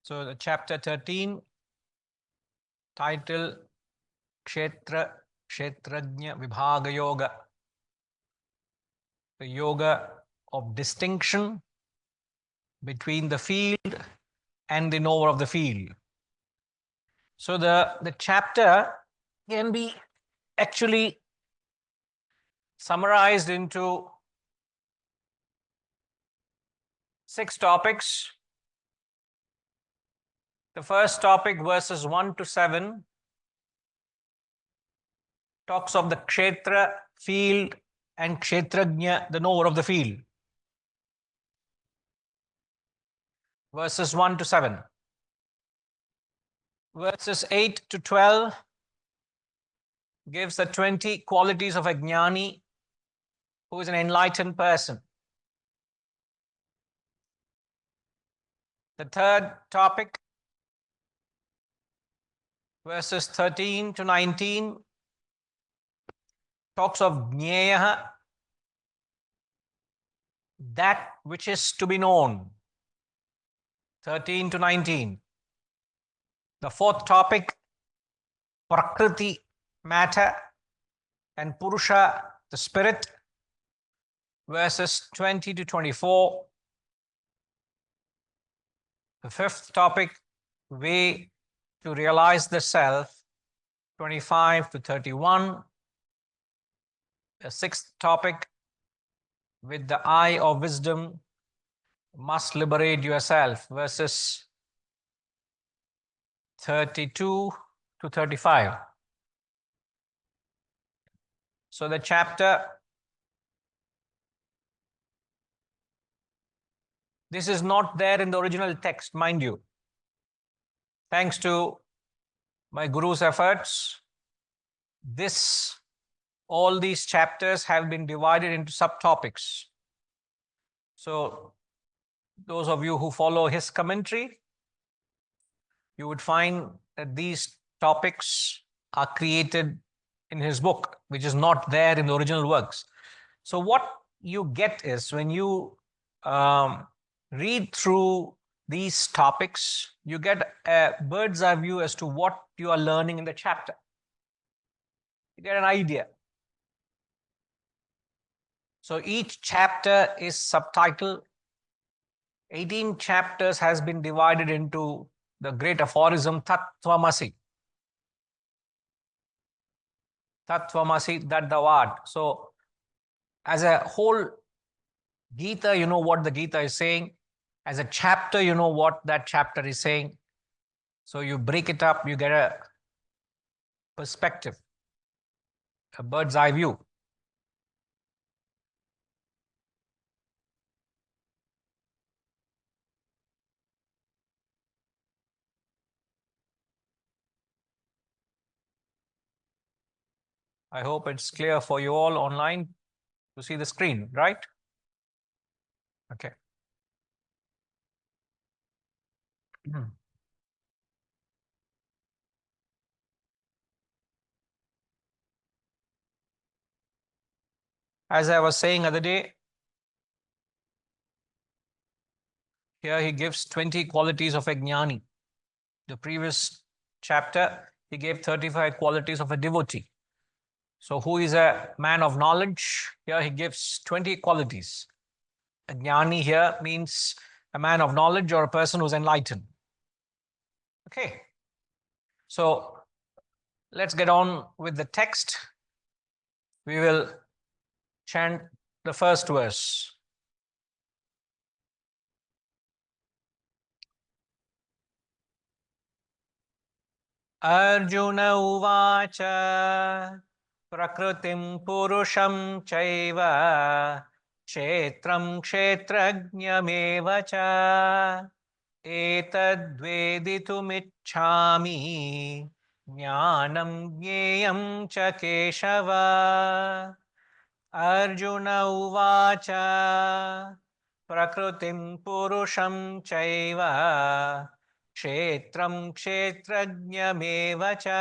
So the chapter 13, title Kshetrajna Vibhaga Yoga, the yoga of distinction between the field and the knower of the field. So the chapter can be actually summarized into 6 topics. The first topic, verses 1 to 7, talks of the Kshetra, field, and Kshetrajna, the knower of the field. Verses 1 to 7. Verses 8 to 12 gives the 20 qualities of a jnani, who is an enlightened person. The third topic, verses 13 to 19, talks of jnēyah, that which is to be known. 13 to 19. The fourth topic, prakriti, matter, and purusha, the spirit, verses 20 to 24. The fifth topic, way to realize the self, 25 to 31. The sixth topic, with the eye of wisdom, must liberate yourself, verses 32 to 35. So the chapter, this is not there in the original text, mind you. Thanks to my guru's efforts, all these chapters have been divided into subtopics. So those of you who follow his commentary, you would find that these topics are created in his book, which is not there in the original works. So what you get is, when you read through these topics, you get a bird's eye view as to what you are learning in the chapter. You get an idea. So each chapter is subtitled. 18 chapters has been divided into the great aphorism Tattvamasi. Tattvamasi, that the word. So as a whole Gita, you know what the Gita is saying. As a chapter, you know what that chapter is saying. So you break it up, you get a perspective, a bird's eye view. I hope it's clear for you all online to see the screen, right? Okay. As I was saying other day, here he gives 20 qualities of a jnani. The previous chapter, he gave 35 qualities of a devotee. So who is a man of knowledge? Here he gives 20 qualities. A jnani here means a man of knowledge or a person who's enlightened. Okay. So let's get on with the text. We will chant the first verse. Arjuna uvacha prakritim purusham chaiva kshetram kshetrajnameva cha etadveditumicchami jnanam jneyam cha keshava. Arjuna uvacha prakritim purusham chaiva kshetram kshetrajnameva cha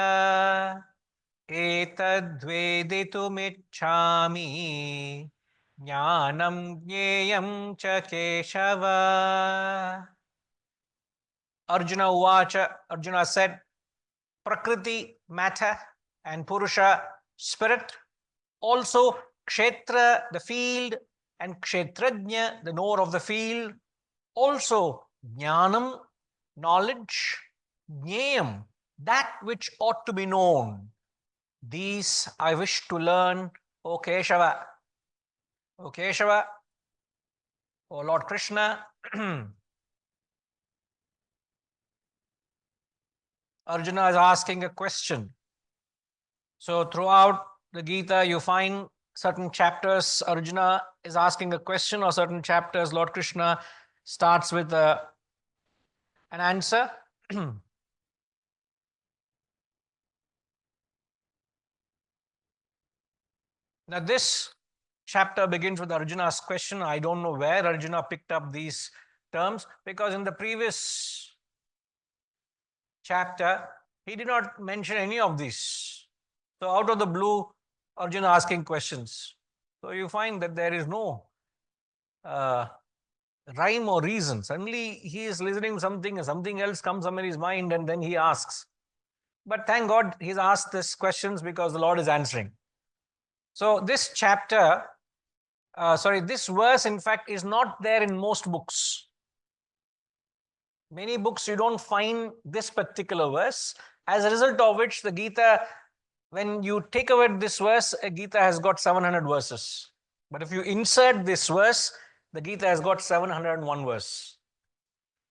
etadveditumicchami jnanam jneyam cha keshava. Arjuna Uvacha, Arjuna said, Prakriti, matter, and Purusha, spirit. Also, Kshetra, the field, and Kshetrajna, the knower of the field. Also, Jnanam, knowledge, Jnayam, that which ought to be known. These I wish to learn, O Keshava. O Keshava, O Lord Krishna. Arjuna is asking a question. So throughout the Gita, you find certain chapters, Arjuna is asking a question, or certain chapters, Lord Krishna starts with an answer. Now, this chapter begins with Arjuna's question. I don't know where Arjuna picked up these terms, because in the previous chapter, he did not mention any of these. So out of the blue, Arjuna asking questions. So you find that there is no rhyme or reason. Suddenly he is listening to something and something else comes up in his mind, and then he asks. But thank God he's asked these questions, because the Lord is answering. So this chapter, this verse in fact is not there in most books. Many books you don't find this particular verse, as a result of which the Gita, when you take away this verse, a Gita has got 700 verses. But if you insert this verse, the Gita has got 701 verse.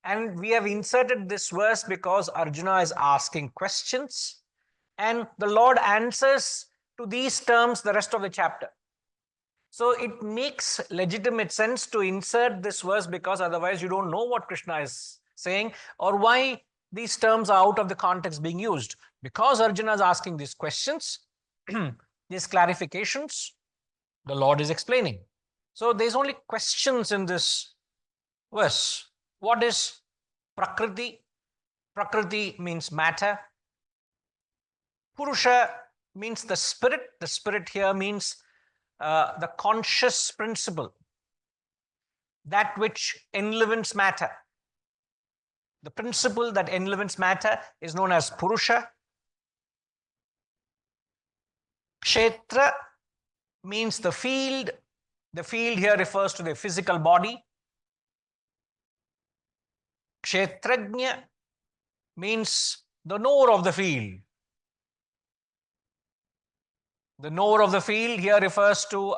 And we have inserted this verse because Arjuna is asking questions, and the Lord answers to these terms the rest of the chapter. So it makes legitimate sense to insert this verse, because otherwise you don't know what Krishna is saying or why these terms are out of the context being used. Because Arjuna is asking these questions, these clarifications, the Lord is explaining. So there's only questions in this verse. What is Prakriti? Prakriti means matter. Purusha means the spirit. The spirit here means the conscious principle, that which enlivens matter. The principle that enlivens matter is known as Purusha. Kshetra means the field. The field here refers to the physical body. Kshetrajna means the knower of the field. The knower of the field here refers to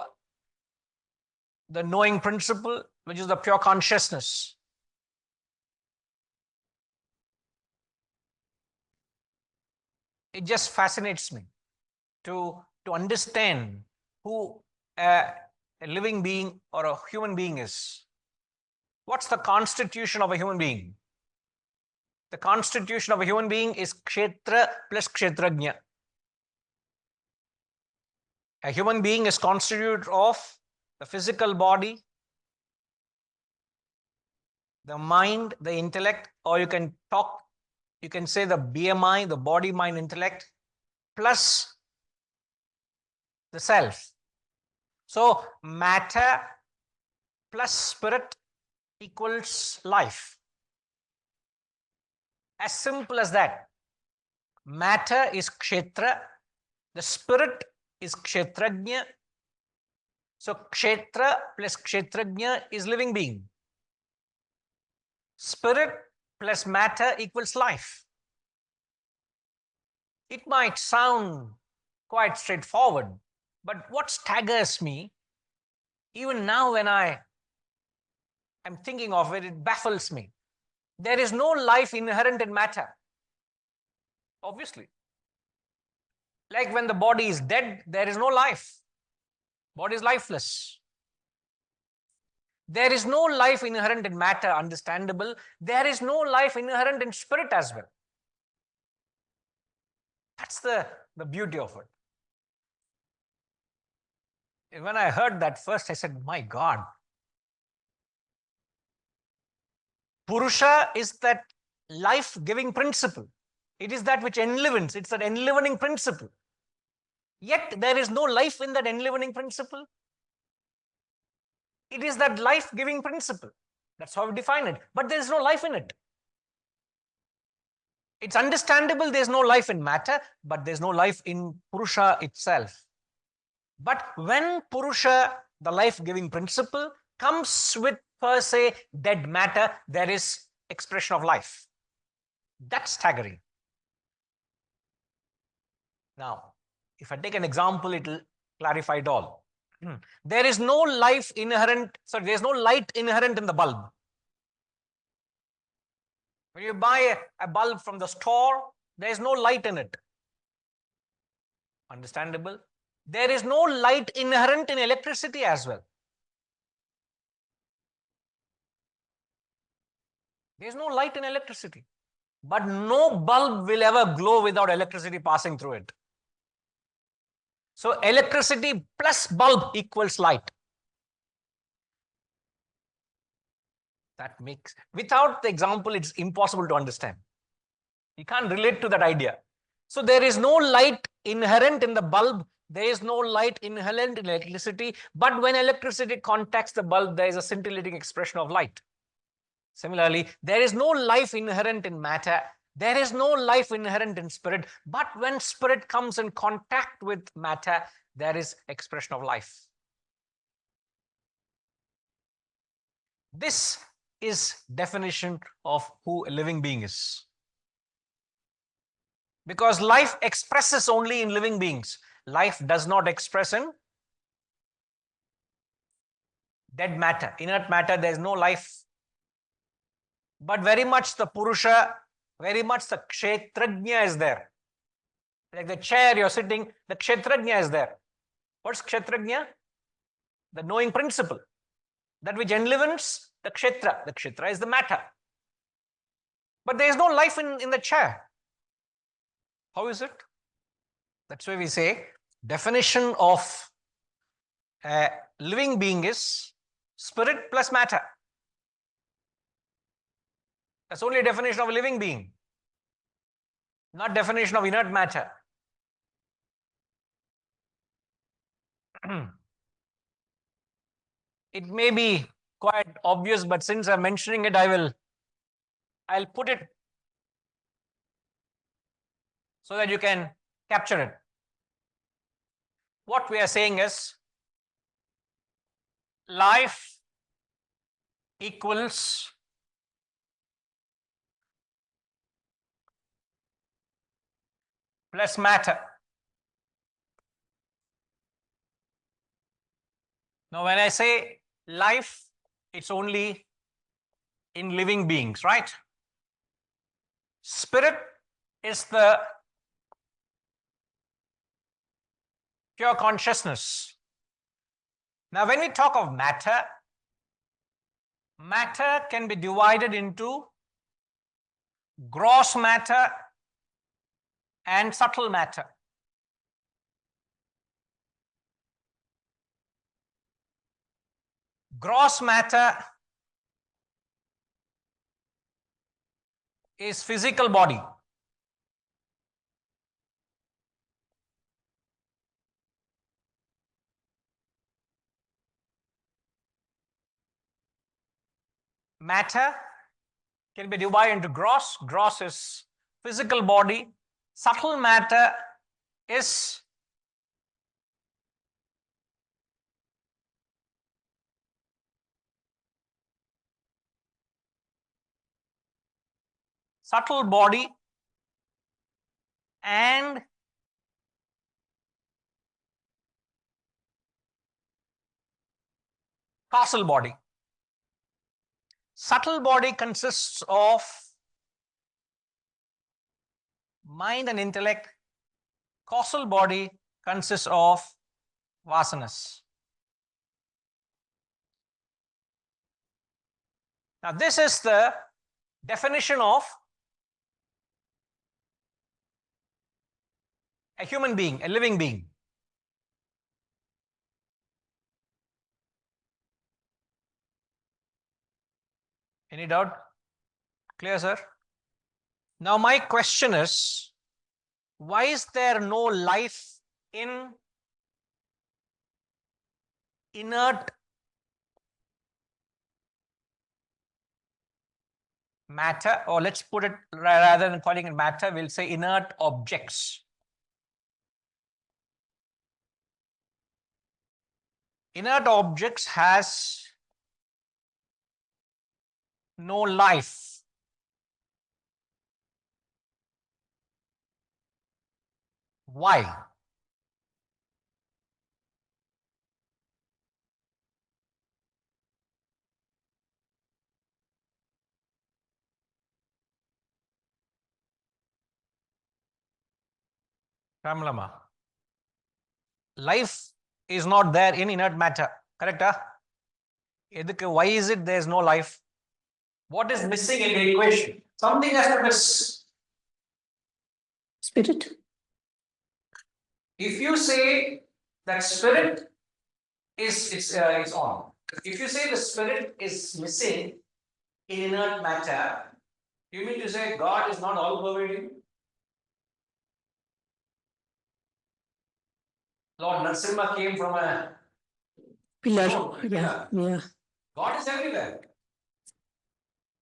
the knowing principle, which is the pure consciousness. It just fascinates me to understand who a living being or a human being is. What's the constitution of a human being? The constitution of a human being is Kshetra plus Kshetrajna. A human being is constituted of the physical body, the mind, the intellect, or you can say the BMI, the body, mind, intellect, plus the self. So matter plus spirit equals life. As simple as that. Matter is Kshetra, the spirit is Kshetrajna. So Kshetra plus Kshetrajna is living being. Spirit plus matter equals life. It might sound quite straightforward, but what staggers me, even now when I am thinking of it, it baffles me. There is no life inherent in matter. Obviously. Like when the body is dead, there is no life. Body is lifeless. There is no life inherent in matter, understandable. There is no life inherent in spirit as well. That's the beauty of it. And when I heard that first, I said, my God. Purusha is that life-giving principle. It is that which enlivens. It's that enlivening principle. Yet there is no life in that enlivening principle. It is that life-giving principle. That's how we define it. But there is no life in it. It's understandable there's no life in matter, but there's no life in Purusha itself. But when Purusha, the life-giving principle, comes with per se dead matter, there is expression of life. That's staggering. Now, if I take an example, it will clarify it all. There is no life inherent, sorry, there's no light inherent in the bulb. When you buy a bulb from the store, there is no light in it. Understandable? There is no light inherent in electricity as well. There is no light in electricity. But no bulb will ever glow without electricity passing through it. So electricity plus bulb equals light. That makes, without the example, it's impossible to understand. You can't relate to that idea. So there is no light inherent in the bulb. There is no light inherent in electricity. But when electricity contacts the bulb, there is a scintillating expression of light. Similarly, there is no life inherent in matter. There is no life inherent in spirit. But when spirit comes in contact with matter, there is expression of life. This is definition of who a living being is. Because life expresses only in living beings. Life does not express in dead matter. Inert matter, there is no life. But very much the Purusha, very much the Kshetrajna is there. Like the chair you're sitting, the Kshetrajna is there. What's Kshetrajna? The knowing principle. That which enlivens the Kshetra. The Kshetra is the matter. But there is no life in the chair. How is it? That's why we say definition of a living being is spirit plus matter. That's only a definition of a living being, not definition of inert matter. It may be quite obvious, but since I'm mentioning it, I'll put it so that you can capture it. What we are saying is life equals plus matter. Now, when I say life, it's only in living beings, right? Spirit is the pure consciousness. Now, when we talk of matter, matter can be divided into gross matter and subtle matter. Gross matter is physical body. Matter can be divided into gross. Gross is physical body. Subtle matter is subtle body and causal body. Subtle body consists of mind and intellect. Causal body consists of vasanas. Now, this is the definition of a human being, a living being. Any doubt? Clear, sir? Now, my question is, why is there no life in inert matter, or let's put it, rather than calling it matter, we'll say inert objects. Inert objects has no life. Why? Ramlama. Life is not there in inert matter. Correct? Why is it there is no life? What is missing in the equation? Something has to miss. Spirit. If you say that spirit is on, if you say the spirit is missing in inert matter, you mean to say God is not all pervading? Lord Narasimha came from a Pillar. stone, Yeah. God is everywhere.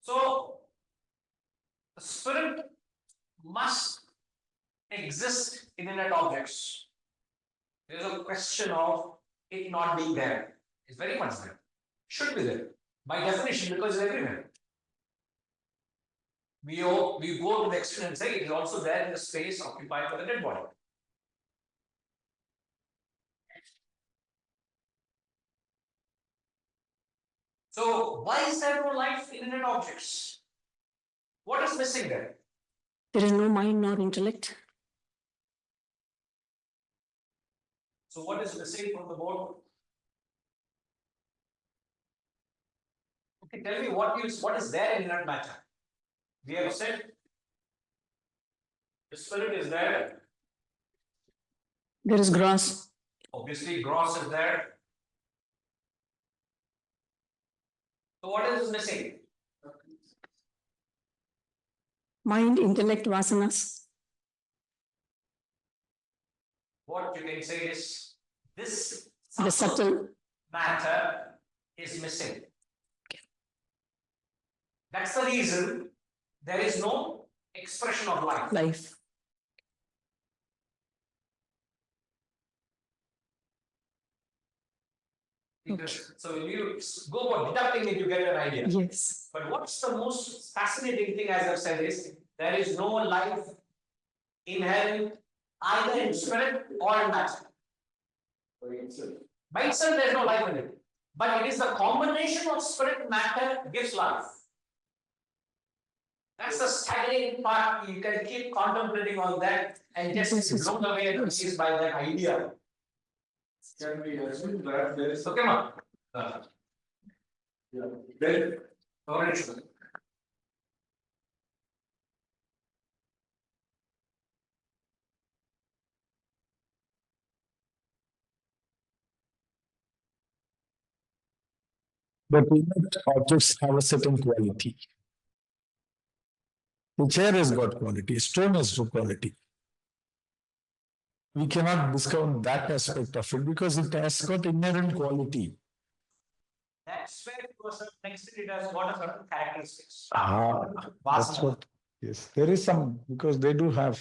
So the spirit must exist in inert objects. There is a question of it not being there. It's very much there. Should be there. By definition, because it's everywhere. We go to the extreme and say it is also there in the space occupied by the dead body. So why is there no life in inert objects? What is missing there? There is no mind nor intellect. So what is missing from the board? Okay, tell me what is there in inert matter? We have said the spirit is there. There is grass. Obviously, gross is there. So what is missing? Mind, intellect, vasanas. What you can say is this The subtle matter is missing. That's the reason there is no expression of life. life. Because, so when you go for deducting it, you get an idea. Yes. But what's the most fascinating thing, as I've said, is there is no life inherent either in spirit or in matter. By itself, there's no life in it. But it is the combination of spirit and matter gives life. That's the staggering part. You can keep contemplating on that and just be blown away and amazed by that idea. Can we assume that there is Okay, ma? then Origin. but inert objects have a certain quality. The chair has got quality, stone has got quality. We cannot discount that aspect of it because it has got inherent quality. That's where it was next it has got a certain characteristics. That's what, yes, there is some, because they do have.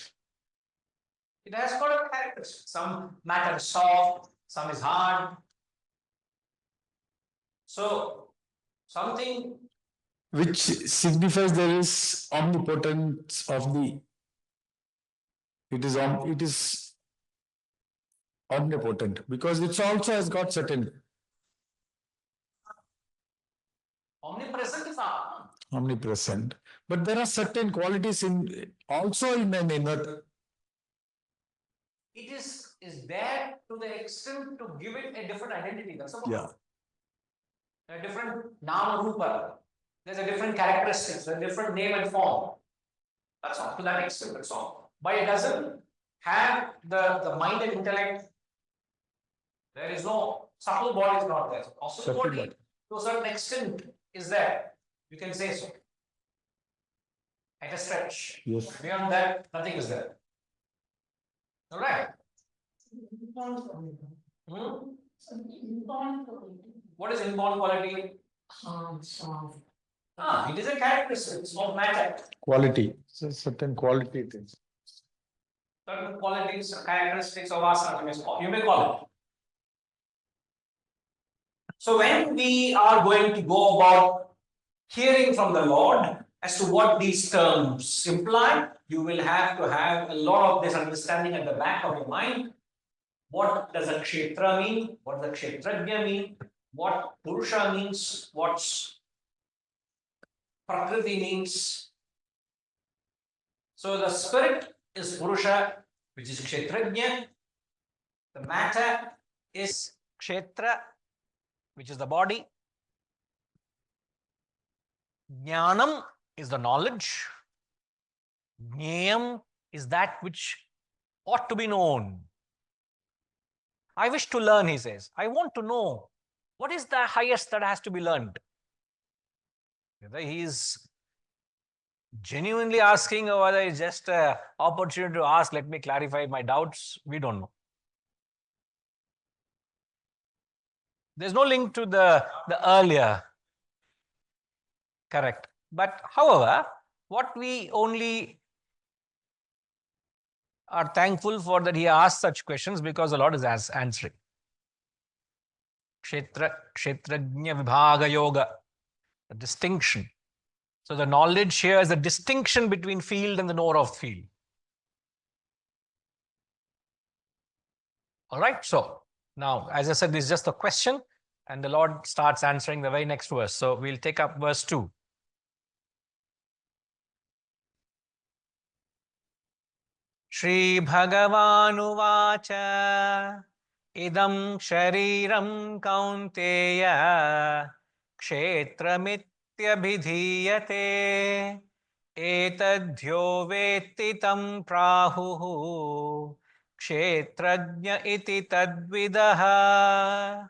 It has got a characteristics. Some matter is soft, some is hard. So something Which signifies there is omnipotence of the. It is omnipotent because it also has got certain. omnipresent is Omnipresent, but there are certain qualities in also in an inert. it is there to the extent to give it a different identity. That's all. Yeah. A different nama rupa. There's a different characteristics, a different name and form. That's all, to that extent, that's all. But it doesn't have the mind and intellect. There is no subtle body is not there. Also, the Subtle body body. to a certain extent is there. You can say so. At a stretch. Yes. Beyond that, nothing is there. All right. What is inborn quality? It is a characteristic of matter. Quality, so certain quality things. Certain qualities, characteristics of asana, you may call it. So when we are going to go about hearing from the Lord as to what these terms imply, you will have to have a lot of this understanding at the back of your mind. What does a kshetra mean? What does a kshetrajna mean? What purusha means? What's prakriti means? So the spirit is purusha, which is kshetrajna. The matter is kshetra, which is the body. Jnanam is the knowledge. Jnayam is that which ought to be known. I wish to learn, he says. I want to know what is the highest that has to be learned. Whether he is genuinely asking or whether it's just an opportunity to ask, let me clarify my doubts, we don't know. There's no link to the earlier. Correct. But however, what we only are thankful for that he asked such questions because the Lord is answering. Kshetrajna Vibhaga Yoga, the distinction. So the knowledge here is the distinction between field and the knower of field. All right. So now, as I said, this is just a question, and the Lord starts answering the very next verse. So we'll take up verse 2. Shri Bhagavanuvacha idam shariram kaunteya kshetramityabhidhiyate etadhyo vetti tam prahuhu kshetrajna iti tadvidaha.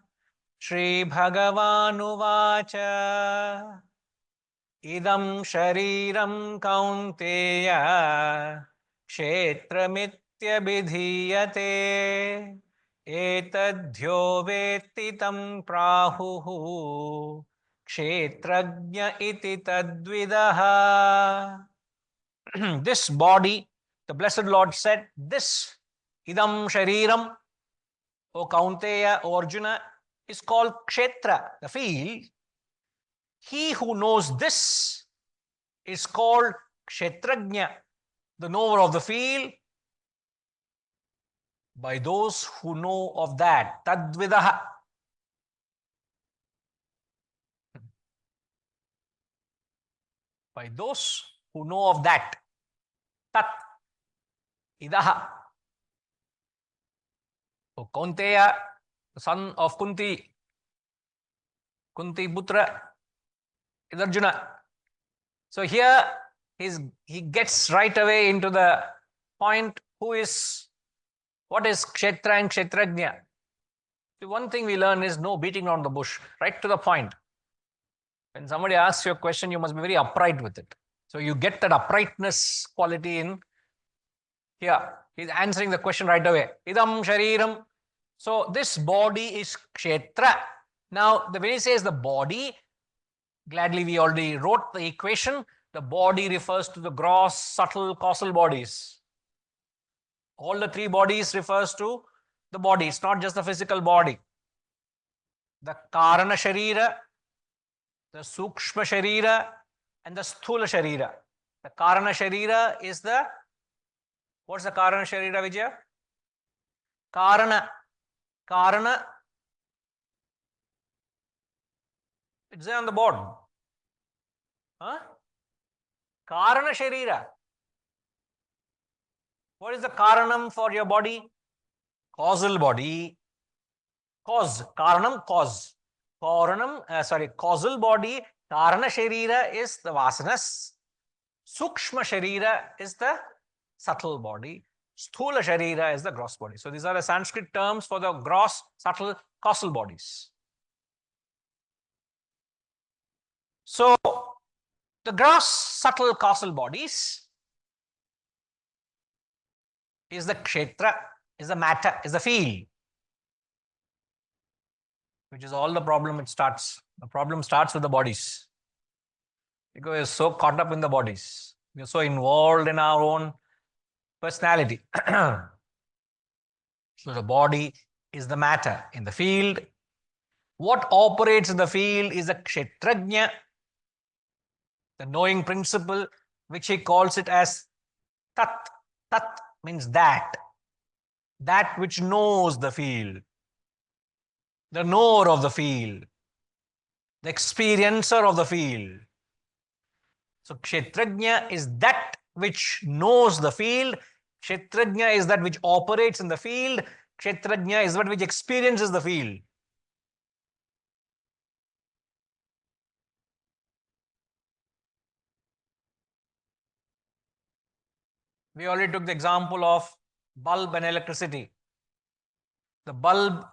Shri Bhagavanuvacha idam shariram kaunteya kshetramityabhidhiyate etadhyo vetti tam prahuhu kshetrajna iti tadvidaha. This body, the blessed Lord said, this idam shariram, O Kaunteya, O Arjuna, is called kshetra, the field. He who knows this is called kshetrajna, the knower of the field, by those who know of that. Tadvidaha. By those who know of that. Tat. Idaha. O Kaunteya, the son of Kunti, Kunti Putra, is Arjuna. So here he gets right away into the point, what is kshetra and kshetrajna. The one thing we learn is no beating around the bush, right to the point. When somebody asks you a question, you must be very upright with it. So you get that uprightness quality in here. He's answering the question right away. Idam shariram. So this body is kshetra. Now, when he says the body, gladly we already wrote the equation. The body refers to the gross, subtle, causal bodies. All the three bodies refers to the body. It's not just the physical body. The Karana Sharira, the Sukshma Sharira, and the Sthula Sharira. The Karana Sharira is the, what's the Karana Sharira, Vijaya? Karana. It's there on the board. Huh? Karana Sharira. What is the Karanam for your body? Causal body. Cause. Karanam, cause. Causal body. Karana Sharira is the Vasanas. Sukshma Sharira is the subtle body. Sthula Sharira is the gross body. So these are the Sanskrit terms for the gross, subtle, causal bodies. So the gross, subtle, causal bodies is the kshetra, is the matter, is the field, which is all the problem it starts. The problem starts with the bodies. because we're so caught up in the bodies. We're so involved in our own personality. So the body is the matter in the field. What operates in the field is a kshetrajna, the knowing principle, which he calls it as tat. Tat means that which knows the field, the knower of the field, the experiencer of the field. So kshetrajna is that which knows the field. Kshetrajna is that which operates in the field. Kshetrajna is that which experiences the field. We already took the example of bulb and electricity. The bulb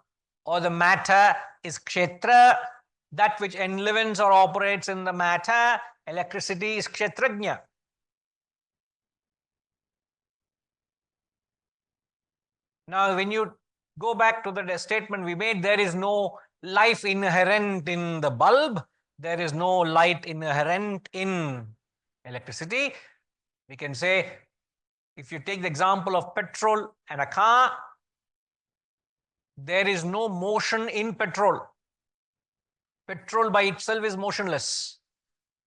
or the matter is kshetra, that which enlivens or operates in the matter. Electricity is kshetrajna. Now, when you go back to the statement we made, there is no life inherent in the bulb. There is no light inherent in electricity. We can say, if you take the example of petrol and a car, there is no motion in petrol. Petrol by itself is motionless.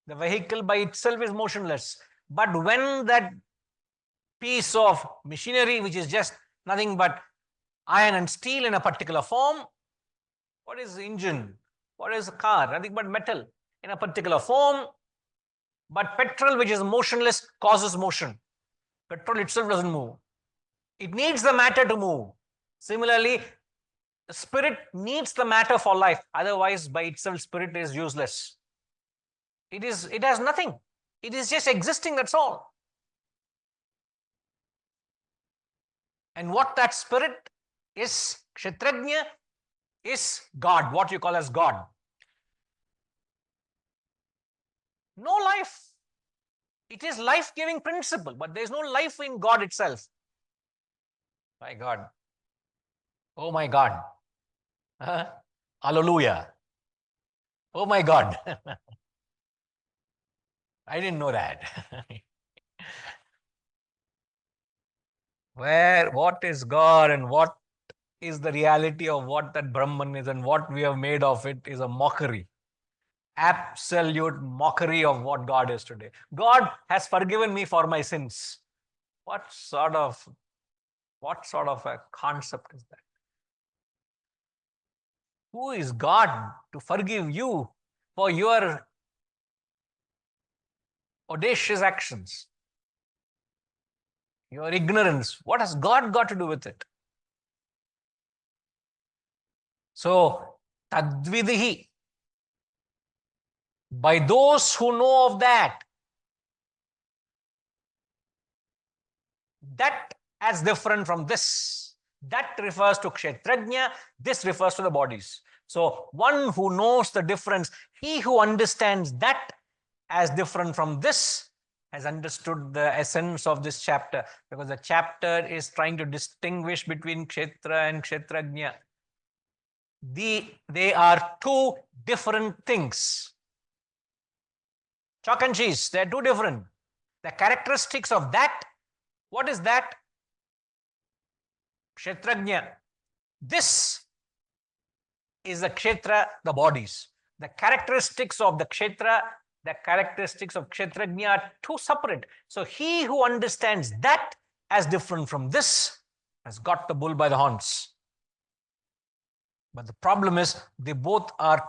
The vehicle by itself is motionless. But when that piece of machinery, which is just nothing but iron and steel in a particular form, what is the engine? What is a car? Nothing but metal in a particular form. But petrol, which is motionless, causes motion. Petrol itself doesn't move. It needs the matter to move. Similarly, the spirit needs the matter for life. Otherwise, by itself, spirit is useless. It has nothing. It is just existing, that's all. And what that spirit is, kshetrajna, is God, what you call as God. No life. It is life-giving principle, but there is no life in God itself. My God. Oh my God. Hallelujah. Oh my God. I didn't know that. What is God and what is the reality of what that Brahman is and what we have made of it is a mockery. Absolute mockery of what God is today. God has forgiven me for my sins. What sort of a concept is that? Who is God to forgive you for your audacious actions? Your ignorance. What has God got to do with it? So, tadvidihi. By those who know of that as different from this. That refers to kshetrajna, this refers to the bodies. So, one who knows the difference, he who understands that as different from this, has understood the essence of this chapter, because the chapter is trying to distinguish between kshetra and kshetrajna. They are two different things. Chalk and cheese, they are two different. The characteristics of that, what is that? Kshetrajna. This is the kshetra, the bodies. The characteristics of the kshetra, the characteristics of kshetrajna are two separate. So he who understands that as different from this has got the bull by the horns. But the problem is they both are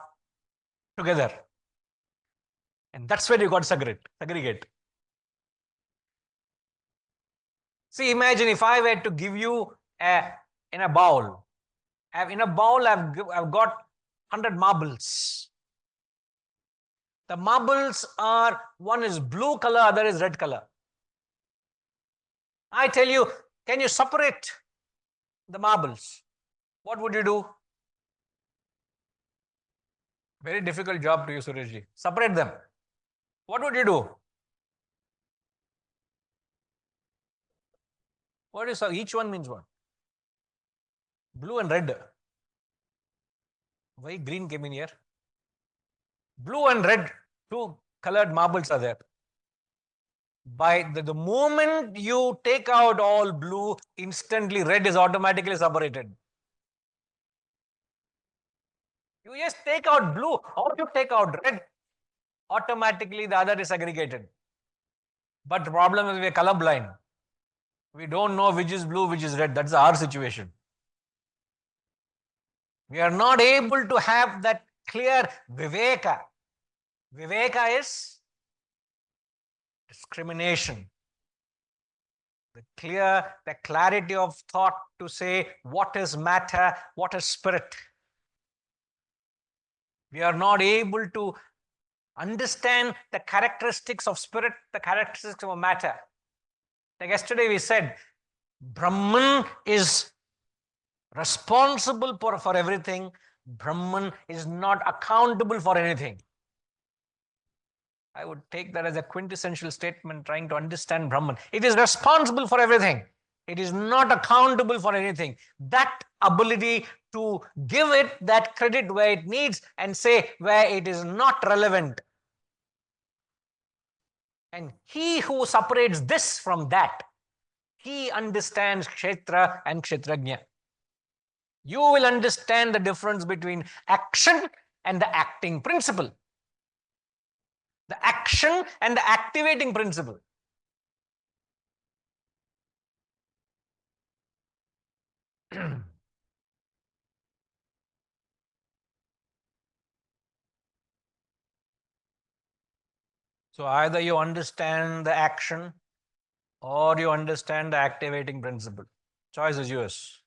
together. And that's where you got to segregate. See, imagine if I were to give you in a bowl. In a bowl, I've got 100 marbles. The marbles are, one is blue color, other is red color. I tell you, can you separate the marbles? What would you do? Very difficult job to you, Sureshji. Separate them. What would you do? What is each one means what? Blue and red. Why green came in here? Blue and red, two colored marbles are there. By the moment you take out all blue, instantly red is automatically separated. You just take out blue or you take out red, automatically the other is segregated. But the problem is we are colorblind. We don't know which is blue, which is red. That's our situation. We are not able to have that clear viveka. Viveka is discrimination. The clarity of thought to say what is matter, what is spirit. We are not able to understand the characteristics of spirit, the characteristics of matter. Like yesterday we said, Brahman is responsible for everything. Brahman is not accountable for anything. I would take that as a quintessential statement trying to understand Brahman. It is responsible for everything. It is not accountable for anything. That ability to give it that credit where it needs and say where it is not relevant. And he who separates this from that, he understands Kshetra and Kshetrajna. You will understand the difference between action and the acting principle. The action and the activating principle. So either you understand the action or you understand the activating principle. Choice is yours.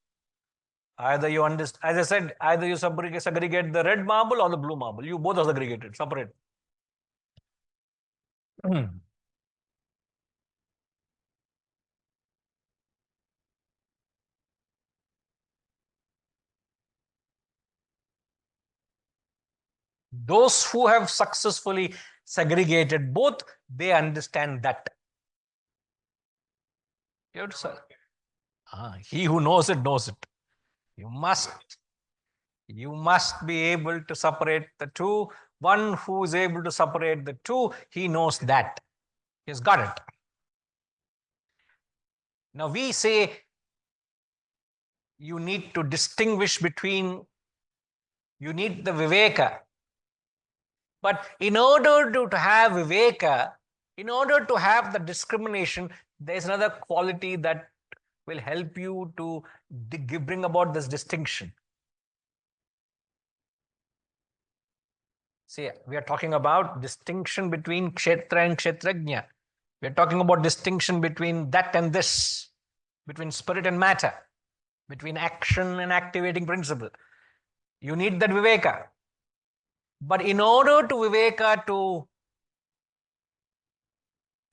Either you understand, as I said, either you segregate the red marble or the blue marble. You both are segregated, separate. Those who have successfully segregated both, they understand that. You have to say, he who knows it knows it. You must be able to separate the two. One who is able to separate the two, he knows that. He's got it. Now we say you need to distinguish between, you need the viveka. But in order to have viveka, in order to have the discrimination, there's another quality that will help you to bring about this distinction. See, we are talking about distinction between Kshetra and Kshetrajna. We are talking about distinction between that and this, between spirit and matter, between action and activating principle. You need that viveka. But in order to viveka to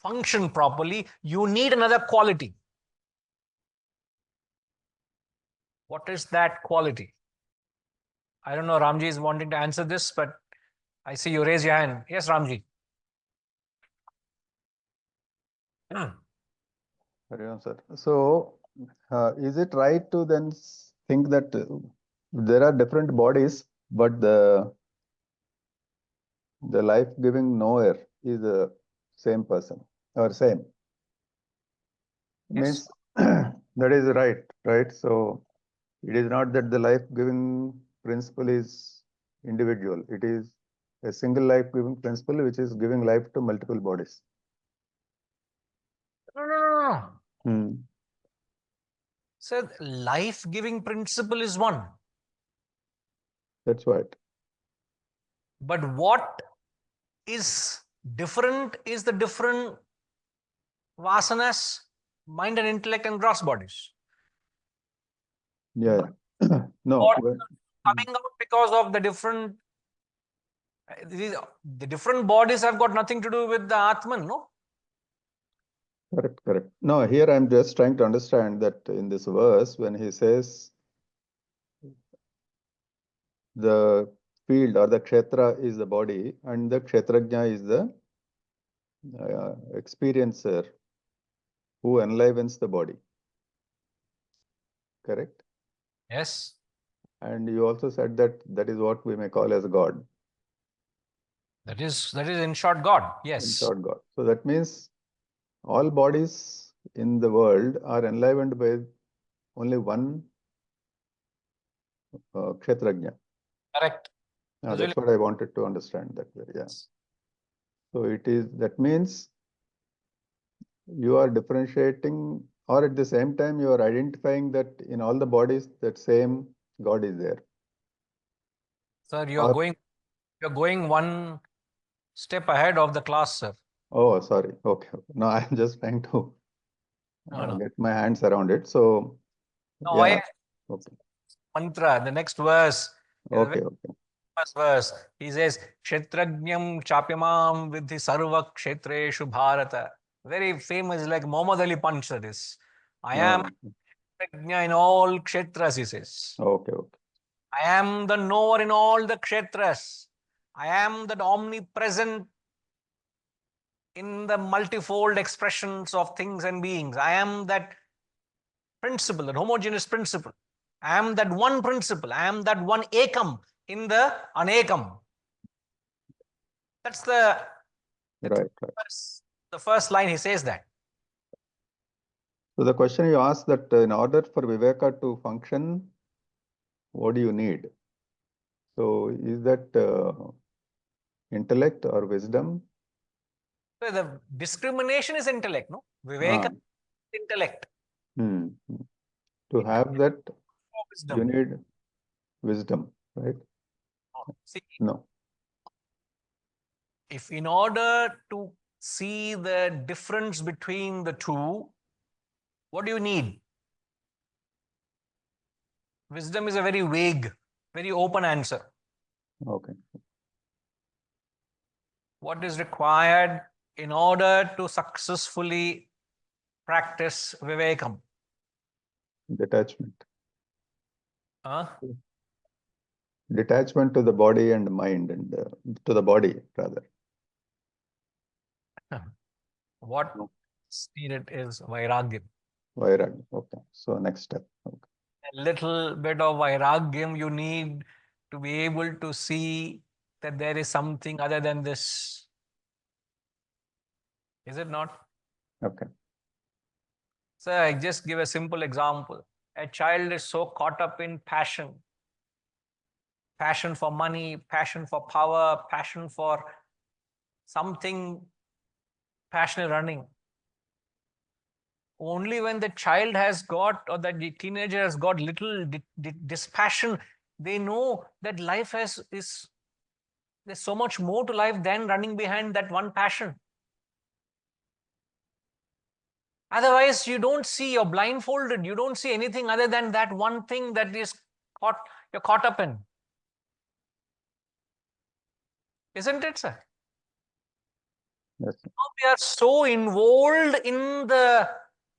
function properly, you need another quality. What is that quality? I don't know, Ramji is wanting to answer this, but I see you raise your hand. Yes, Ramji. Very well, sir. So, is it right to then think that there are different bodies, but the life-giving knower is the same person or same? Yes. Means that is right? So, it is not that the life-giving principle is individual. It is a single life-giving principle which is giving life to multiple bodies. No. So life-giving principle is one. That's right. But what is different is the different vasanas, mind and intellect and gross bodies. Yeah. No. Or coming out because of the different, the different bodies have got nothing to do with the Atman, no? Correct. No, here I'm just trying to understand that in this verse, when he says the field or the kshetra is the body and the kshetrajna is the experiencer who enlivens the body. Correct? Yes. And you also said that that is what we may call as God. That is in short God. in Yes. short God. So that means all bodies in the world are enlivened by only one Kshetrajna. Correct. That's really- what I wanted to understand that way. Yeah. So it is, that means you are differentiating, or at the same time you are identifying that in all the bodies that same God is there. Sir, Or- you're going one step ahead of the class, sir. Oh, sorry. Okay. No, I'm just trying to No. get my hands around it. So, No, yeah. Okay. mantra, the next verse. Is a Okay. very Okay. famous verse. He says, Kshetrajnam chapyamam vidhi sarva kshetreshu bharata. Very famous, like Muhammad Ali punch that is. I am Kshetrajna in all kshetras, he says. Okay. Okay. I am the knower in all the kshetras. I am that omnipresent in the multifold expressions of things and beings. I am that principle, that homogeneous principle. I am that one principle. I am that one ekam in the anekam. That's the Right. first line he says that. So the question you asked that in order for Viveka to function, what do you need? So is that intellect or wisdom? So the discrimination is intellect, no? Viveka is intellect. To have that, Wisdom. you need wisdom, right? See, No. if in order to see the difference between the two, what do you need? Wisdom is a very vague, very open answer. Okay. What is required in order to successfully practice Vivekam? Detachment. Huh? Detachment to the body and mind, and to the body rather. What is needed is Vairagyam. Vairagya. Okay. So next step. Okay. A little bit of Vairagyam you need to be able to see that there is something other than this. Is it not? Okay. So I just give a simple example. A child is so caught up in passion. Passion for money, passion for power, passion for something, passionate running. Only when the child has got, or the teenager has got little dispassion, they know that life there's so much more to life than running behind that one passion. Otherwise, you don't see, you're blindfolded, you don't see anything other than that one thing that you're caught up in. Isn't it, sir? Yes. Now we are so involved in the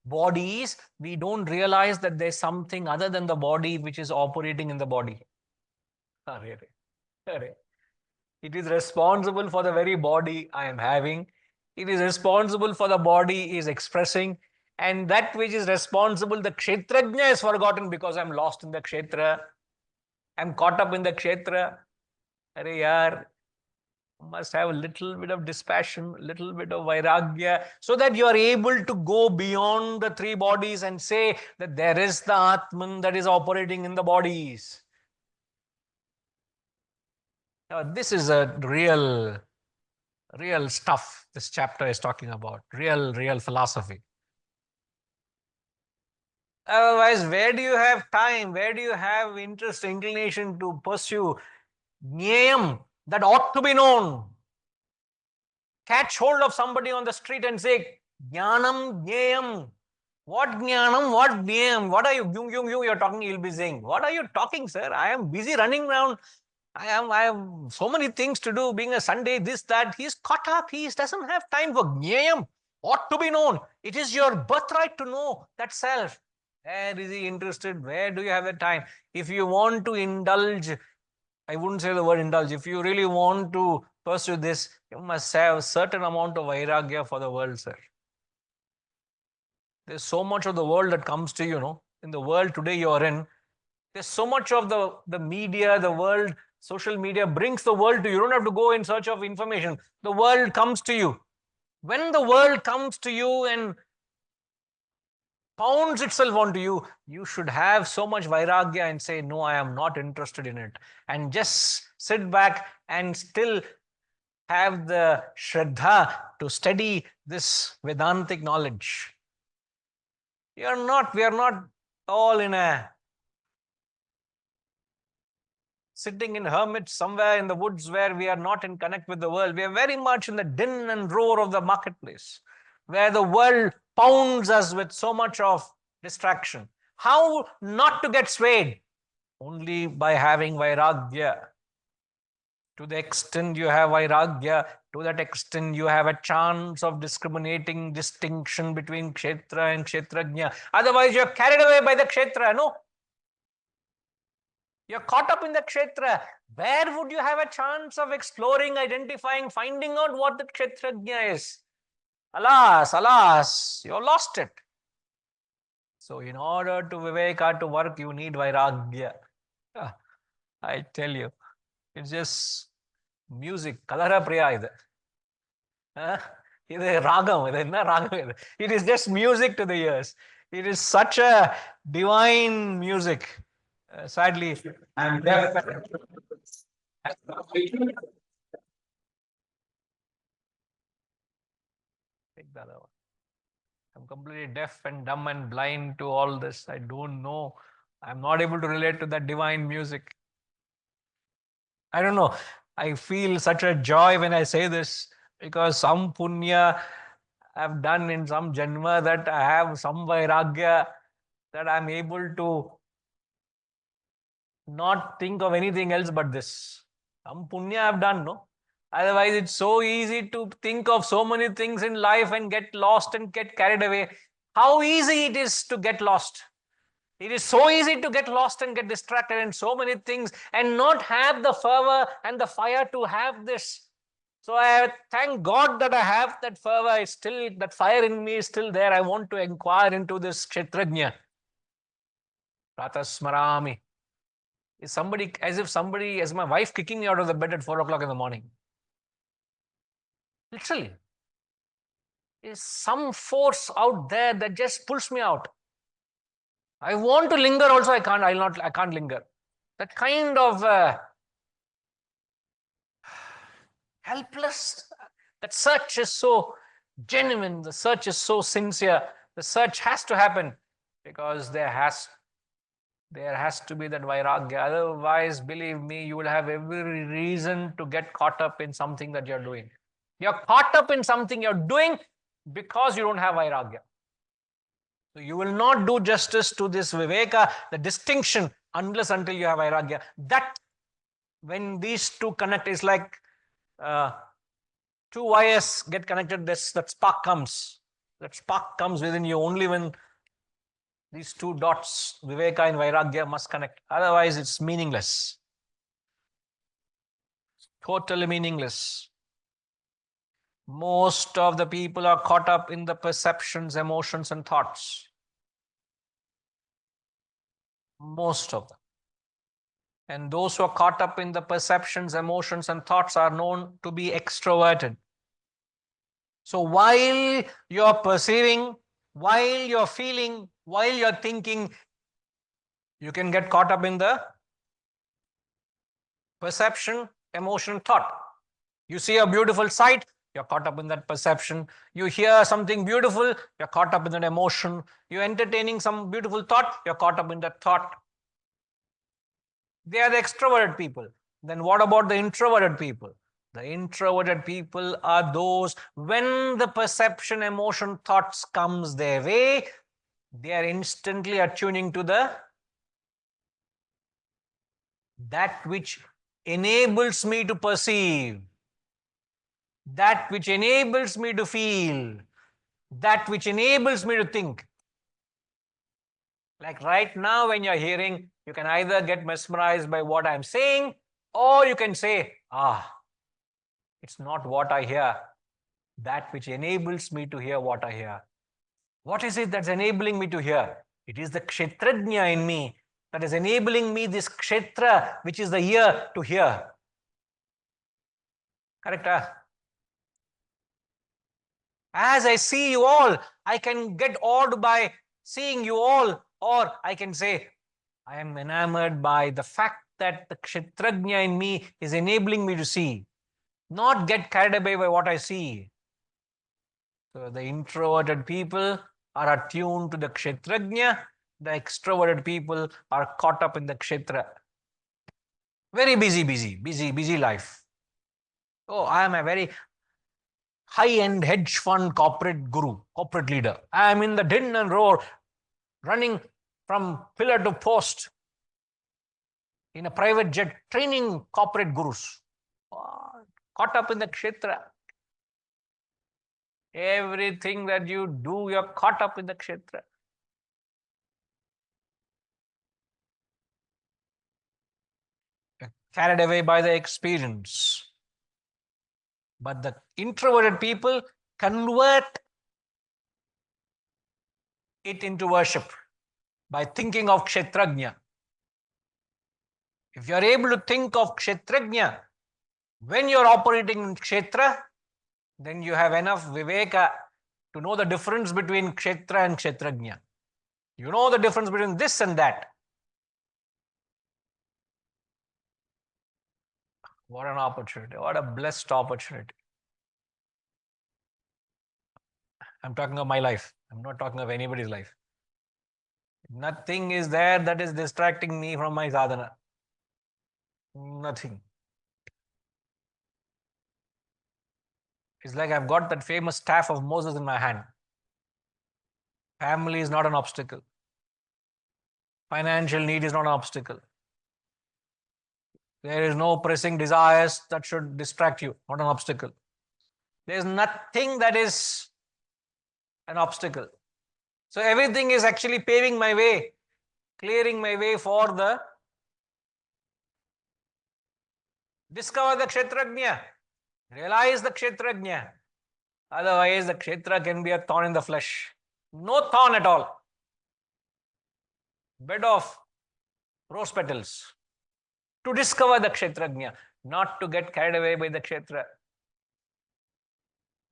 bodies, we don't realize that there's something other than the body which is operating in the body. It is responsible for the very body I am having. It is responsible for the body is expressing. And that which is responsible, the kshetrajna is forgotten because I'm lost in the kshetra. I'm caught up in the kshetra. Arey yaar, must have a little bit of dispassion, little bit of vairagya, so that you are able to go beyond the three bodies and say that there is the Atman that is operating in the bodies. Now, this is a real stuff this chapter is talking about, real philosophy. Otherwise, where do you have time? Where do you have interest, inclination to pursue jnayam that ought to be known? Catch hold of somebody on the street and say, jnanam jnayam. What jnanam? What jnayam? What are you? You're talking, you'll be saying. What are you talking, sir? I am busy running around. I have so many things to do, being a Sunday, this, that. He's caught up. He doesn't have time for jnayam. Ought to be known. It is your birthright to know that self. Where is he interested? Where do you have the time? If you want to indulge, I wouldn't say the word indulge. If you really want to pursue this, you must have a certain amount of vairagya for the world, sir. There's so much of the world that comes to you, in the world today you're in. There's so much of the media, the world Social media brings the world to you. You don't have to go in search of information. The world comes to you. When the world comes to you and pounds itself onto you, you should have so much vairagya and say, no, I am not interested in it. And just sit back and still have the shraddha to study this Vedantic knowledge. We are not all in a sitting in hermits somewhere in the woods where we are not in connect with the world. We are very much in the din and roar of the marketplace, where the world pounds us with so much of distraction. How not to get swayed? Only by having vairagya. To the extent you have vairagya, to that extent you have a chance of discriminating distinction between kshetra and kshetrajna. Otherwise you are carried away by the kshetra, no? You're caught up in the kshetra. Where would you have a chance of exploring, identifying, finding out what the kshetrajna is? Alas, alas, you lost it. So in order to viveka to work, you need vairagya. I tell you, it's just music. Kalara priya idu. Idu ragam. Idu enna ragam idu. It is just music to the ears. It is such a divine music. Sadly, I am deaf. Take that out. I'm completely deaf and dumb and blind to all this. I don't know. I'm not able to relate to that divine music. I don't know. I feel such a joy when I say this because some punya I've done in some janma that I have some vairagya that I'm able to not think of anything else but this. Some punya I've done, no? Otherwise, it's so easy to think of so many things in life and get lost and get carried away. How easy it is to get lost. It is so easy to get lost and get distracted in so many things and not have the fervor and the fire to have this. So I thank God that I have that fervor. It's still, that fire in me is still there. I want to inquire into this kshetrajna. Pratasmarami. Is somebody, as my wife kicking me out of the bed at 4 o'clock in the morning. Literally. Is some force out there that just pulls me out. I want to linger also, I can't linger. That kind of helpless, that search is so genuine, the search is so sincere. The search has to happen because there has to be that vairagya. Otherwise, believe me, you will have every reason to get caught up in something that you're doing. You're caught up in something you're doing because you don't have vairagya. So you will not do justice to this viveka, the distinction, unless until you have vairagya. That, when these two connect, is like two wires get connected, that spark comes. That spark comes within you only when these two dots, viveka and vairagya, must connect. Otherwise, it's meaningless. Totally meaningless. Most of the people are caught up in the perceptions, emotions, and thoughts. Most of them. And those who are caught up in the perceptions, emotions, and thoughts are known to be extroverted. So while you're perceiving, while you're feeling, while you're thinking, you can get caught up in the perception, emotion, thought. You see a beautiful sight, you're caught up in that perception. You hear something beautiful, you're caught up in that emotion. You're entertaining some beautiful thought, you're caught up in that thought. They are the extroverted people. Then what about the introverted people? The introverted people are those, when the perception, emotion, thoughts comes their way, they are instantly attuning to that which enables me to perceive, that which enables me to feel, that which enables me to think. Like right now when you're hearing, you can either get mesmerized by what I'm saying, or you can say, it's not what I hear, that which enables me to hear what I hear. What is it that's enabling me to hear? It is the kshetrajna in me. that is enabling me this kshetra, which is the ear, to hear. Correct? As I see you all, I can get awed by seeing you all, or I can say, I am enamored by the fact that the kshetrajna in me is enabling me to see, not get carried away by what I see. So the introverted people are attuned to the kshetrajna, the extroverted people are caught up in the kshetra. Very busy life. Oh, I am a very high-end hedge fund corporate guru, corporate leader. I am in the din and roar, running from pillar to post in a private jet, training corporate gurus. Caught up in the kshetra. Everything that you do, you're caught up in the kshetra. You're carried away by the experience. But the introverted people convert it into worship by thinking of kshetrajna. If you are able to think of kshetrajna when you are operating in kshetra, then you have enough viveka to know the difference between kshetra and kshetrajna. You know the difference between this and that. What an opportunity. What a blessed opportunity. I'm talking of my life. I'm not talking of anybody's life. Nothing is there that is distracting me from my sadhana. Nothing. It's like I've got that famous staff of Moses in my hand. Family is not an obstacle. Financial need is not an obstacle. There is no pressing desires that should distract you, not an obstacle. There is nothing that is an obstacle. So everything is actually paving my way, clearing my way for the discover the kshetrajna, realize the kshetrajna. Otherwise, the kshetra can be a thorn in the flesh. No thorn at all. Bed of rose petals. To discover the kshetrajna, not to get carried away by the kshetra.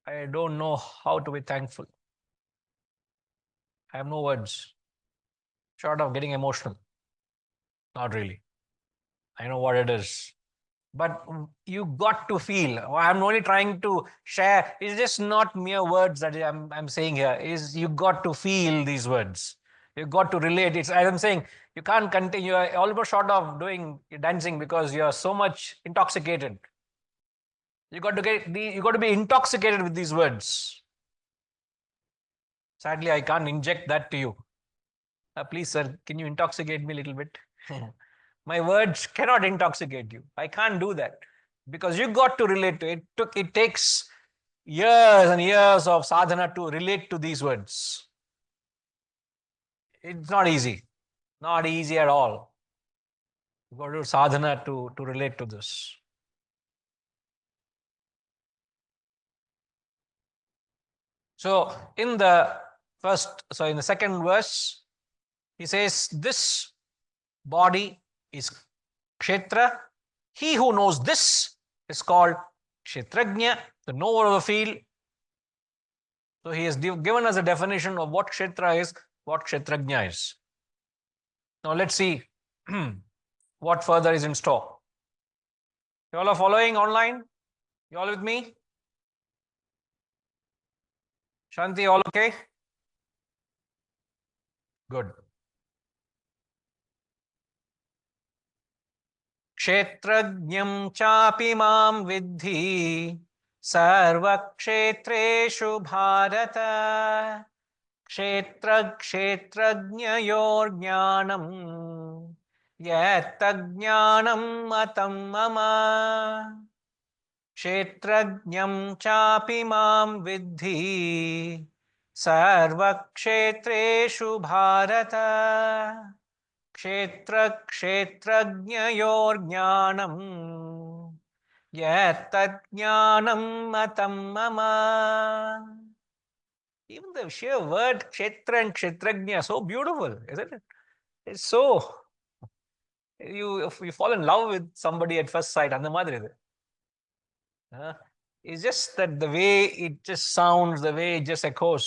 I don't know how to be thankful. I have no words, short of getting emotional. Not really. I know what it is. But you got to feel. I'm only trying to share. It's just not mere words that I'm saying here. Is you got to feel these words. You got to relate. It's as I'm saying, you can't continue. You're almost short of doing dancing because you're so much intoxicated. You got to be intoxicated with these words. Sadly, I can't inject that to you. Please, sir, can you intoxicate me a little bit? My words cannot intoxicate you. I can't do that because you got to relate to it. It takes years and years of sadhana to relate to these words. It's not easy. Not easy at all. You got to do sadhana to relate to this. So in the second verse, he says, this body is kshetra. He who knows this is called kshetrajna, the knower of the field. So he has given us a definition of what kshetra is, what kshetrajna is. Now let's see what further is in store. You all are following online? You all with me? Shanti, all okay? Good. Kshetrajnam chapi mam vidhi sarvakshetreshu bharata kshetrajnayor jnanam yattajnanam matam mama kshetrajnam chapi mam vidhi sarvakshetreshu bharata kshetrajnayor jnanam yattajnanam matam mama. Even the sheer word kshetra and kshetrajna, so beautiful, isn't it? It's so you fall in love with somebody at first sight. அந்த மாதிரி இது. It's just that the way it just sounds, the way it just echoes.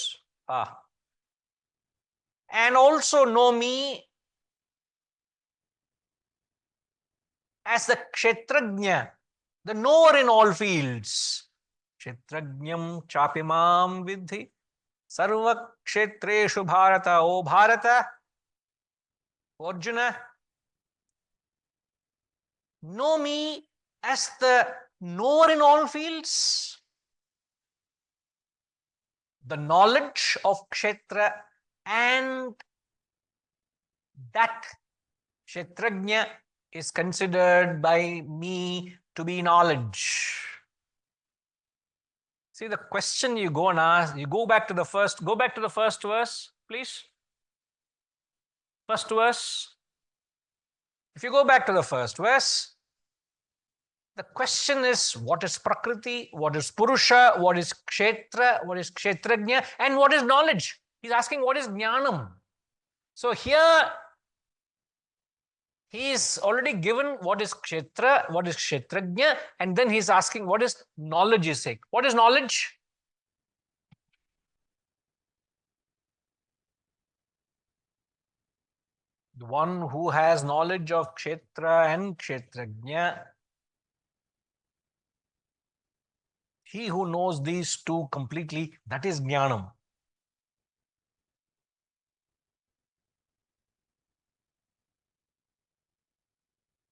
And also know me as the kshetrajna, the knower in all fields. Kshetrajnam chapimam vidhi sarva kshetreshu bharata. O Bharata, Arjuna, know me as the knower in all fields. The knowledge of kshetra and that kshetrajna is considered by me to be knowledge. See the question you go and ask, you go back to the first verse, please. First verse. If you go back to the first verse, the question is, what is Prakriti, what is Purusha, what is Kshetra, what is Kshetrajna, and what is knowledge? He's asking what is Jnanam. So here, he's already given what is Kshetra, what is Kshetrajna, and then he's asking what is knowledge is sake. What is knowledge? The one who has knowledge of Kshetra and Kshetrajna, he who knows these two completely, that is Jnanam.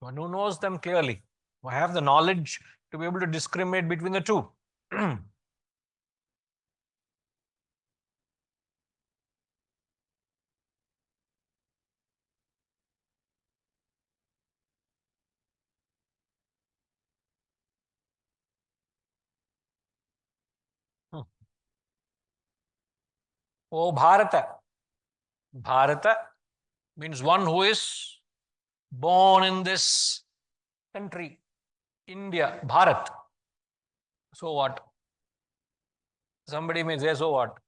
One who knows them clearly, who have the knowledge to be able to discriminate between the two. O Bharata. Bharata means one who is born in this country, India, Bharat. So what? Somebody may say, so what?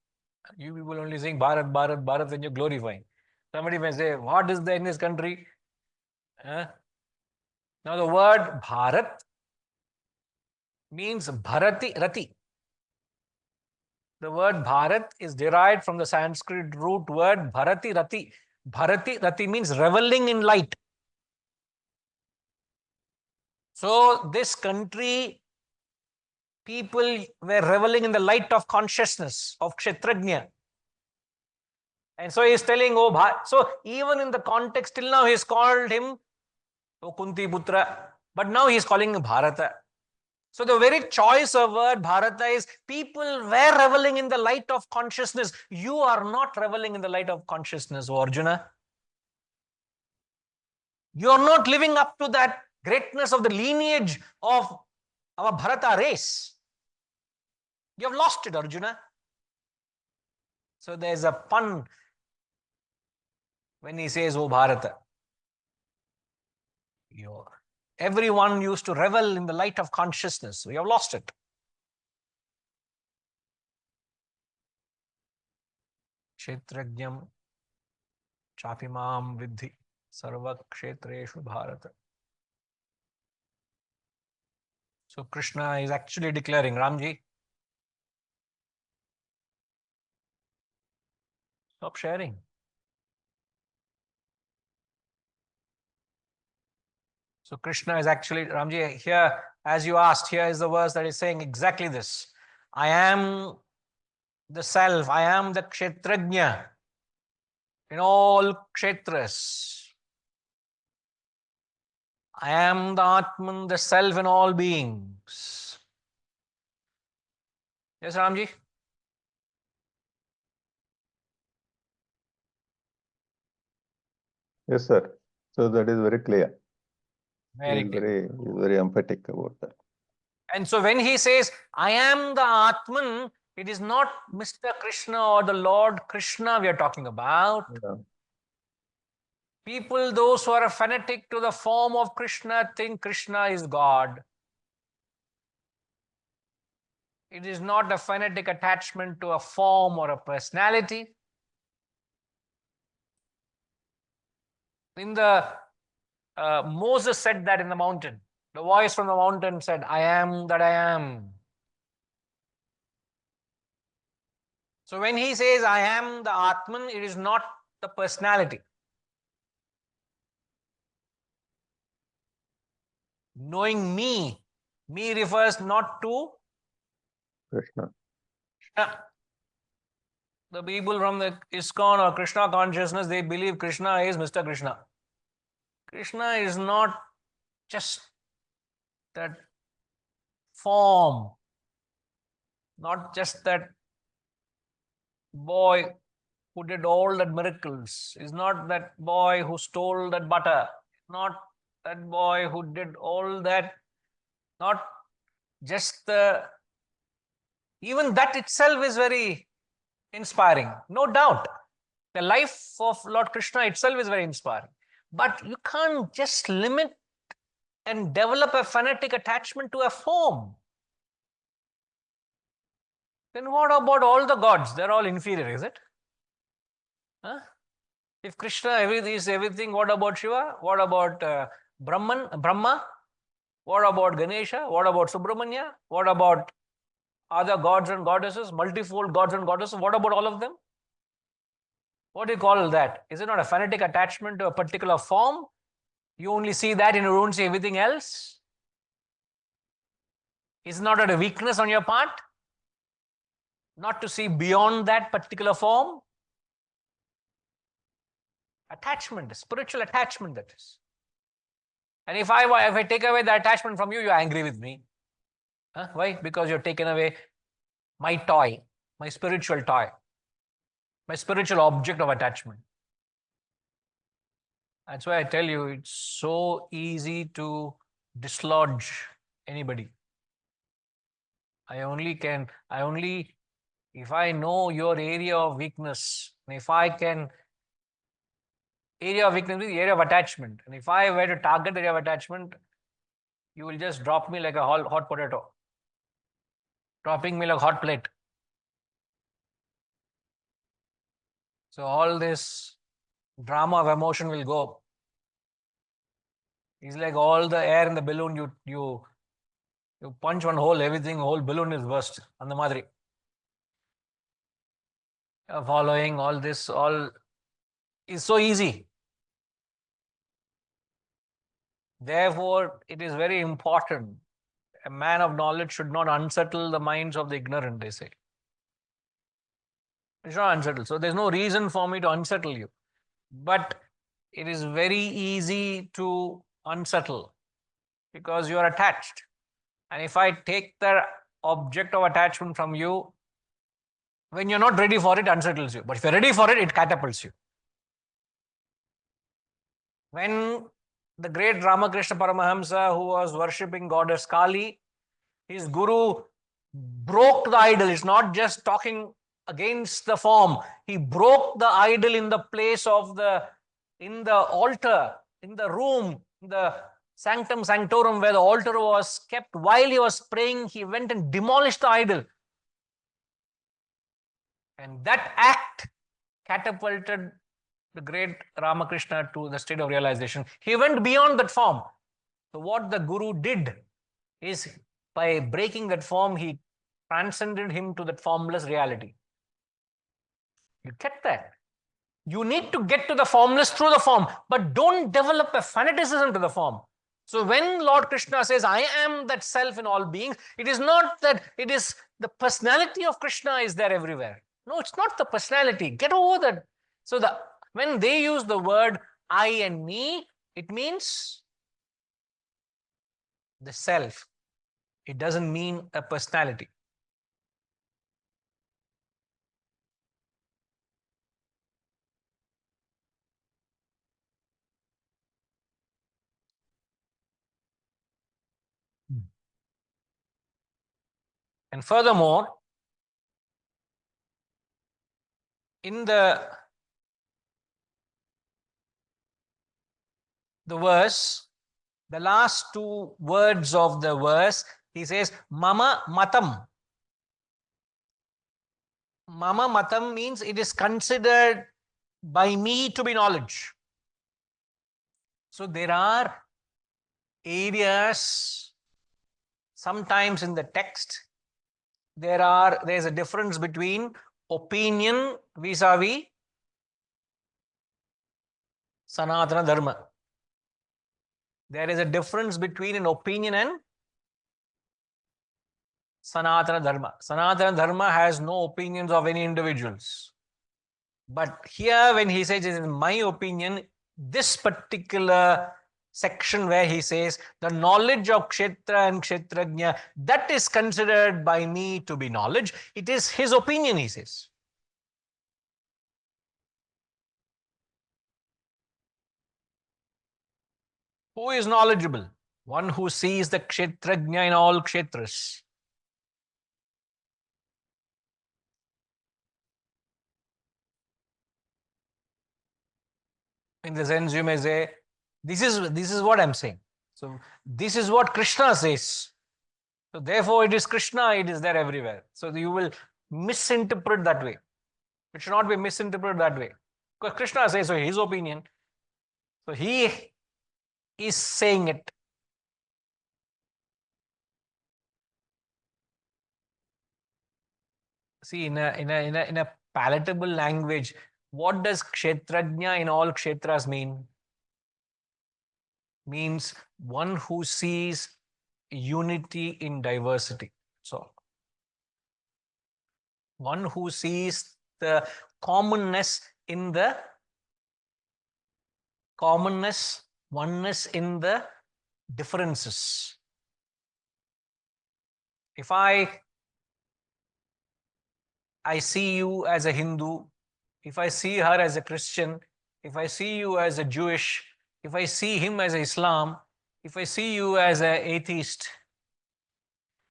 You people only saying Bharat, Bharat, Bharat when you're glorifying. Somebody may say, what is there in this country? Now the word Bharat means Bharati Rati. The word Bharat is derived from the Sanskrit root word Bharati Rati. Bharati Rati means reveling in light. So this country, people were reveling in the light of consciousness of Kshetrajna. And so he is telling, oh, so even in the context, till now he has called him O Kunti Putra, but now he is calling him Bharata. So the very choice of word Bharata is people were reveling in the light of consciousness. You are not reveling in the light of consciousness, O Arjuna. You are not living up to that greatness of the lineage of our Bharata race. You have lost it, Arjuna. So there is a pun when he says, O Bharata. Everyone used to revel in the light of consciousness. We have lost it. Kshetrajnam chapimam vidhi sarva kshetreshu Bharata. So Krishna is actually declaring, Ramji, stop sharing. So Krishna is actually, Ramji, here, as you asked, here is the verse that is saying exactly this. I am the self, I am the kshetrajna in all kshetras. I am the Atman, the self in all beings. Yes, Ramji? Yes, sir. So that is very clear. Very He is clear. very emphatic about that. And so when he says, I am the Atman, it is not Mr. Krishna or the Lord Krishna we are talking about. Yeah. People, those who are fanatic to the form of Krishna, think Krishna is God. It is not a fanatic attachment to a form or a personality. In the Moses said that in the mountain. The voice from the mountain said, I am that I am. So when he says, I am the Atman, it is not the personality. Knowing me refers not to Krishna. The people from the ISKCON or Krishna consciousness, they believe Krishna is Mr. Krishna. Krishna is not just that form, not just that boy who did all that miracles, is not that boy who stole that butter, not that boy who did all that, not just even that itself is very inspiring, no doubt. The life of Lord Krishna itself is very inspiring. But you can't just limit and develop a fanatic attachment to a form. Then what about all the gods? They're all inferior, is it? Huh? If Krishna is everything, what about Shiva? What about Brahma? What about Ganesha? What about Subramanya? What about other gods and goddesses, multifold gods and goddesses? What about all of them? What do you call that? Is it not a fanatic attachment to a particular form? You only see that and you don't see everything else? Is it not a weakness on your part? Not to see beyond that particular form? Attachment, spiritual attachment that is. And if I take away the attachment from you, you're angry with me. Huh? Why? Because you've taken away my toy, my spiritual toy, my spiritual object of attachment. That's why I tell you, it's so easy to dislodge anybody. If I know your area of weakness, if I can, area of weakness is the area of attachment. And if I were to target the area of attachment, you will just drop me like a hot potato, dropping me like a hot plate. So all this drama of emotion will go. It's like all the air in the balloon, you punch one hole, everything, whole balloon is burst. And the madri. Following all this, all is so easy. Therefore, it is very important. A man of knowledge should not unsettle the minds of the ignorant, they say. It should not unsettle. So there's no reason for me to unsettle you. But it is very easy to unsettle because you are attached. And if I take the object of attachment from you, when you're not ready for it, it unsettles you. But if you're ready for it, it catapults you. When the great Ramakrishna Paramahamsa, who was worshipping goddess Kali, his guru broke the idol. It's not just talking against the form. He broke the idol in the place of in the altar, in the room, in the sanctum sanctorum where the altar was kept. While he was praying, he went and demolished the idol. And that act catapulted the great Ramakrishna to the state of realization. He went beyond that form. So what the guru did is, by breaking that form, he transcended him to that formless reality. You get that? You need to get to the formless through the form, but don't develop a fanaticism to the form. So when Lord Krishna says, I am that self in all beings, it is not that it is the personality of Krishna is there everywhere. No, it's not the personality. Get over that. So when they use the word I and me, it means the self. It doesn't mean a personality. And furthermore, in the verse, the last two words of the verse, he says, Mama Matam. Mama Matam means it is considered by me to be knowledge. So there are areas, sometimes in the text, there's a difference between opinion vis-a-vis Sanatana Dharma. There is a difference between an opinion and Sanatana Dharma. Sanatana Dharma has no opinions of any individuals. But here, when he says, in my opinion, this particular section where he says, the knowledge of Kshetra and Kshetrajna, that is considered by me to be knowledge. It is his opinion, he says. Who is knowledgeable? One who sees the Kshetrajna in all Kshetras. In the sense, you may say, this is what I'm saying. So this is what Krishna says. So therefore it is Krishna, it is there everywhere. So you will misinterpret that way. It should not be misinterpreted that way. Because Krishna says, so his opinion. So he is saying it. See, in a palatable language, what does Kshetrajna in all Kshetras mean? Means one who sees unity in diversity. So one who sees the commonness in the oneness in the differences. If I see you as a Hindu, if I see her as a Christian, if I see you as a Jewish, if I see him as Islam, if I see you as an atheist,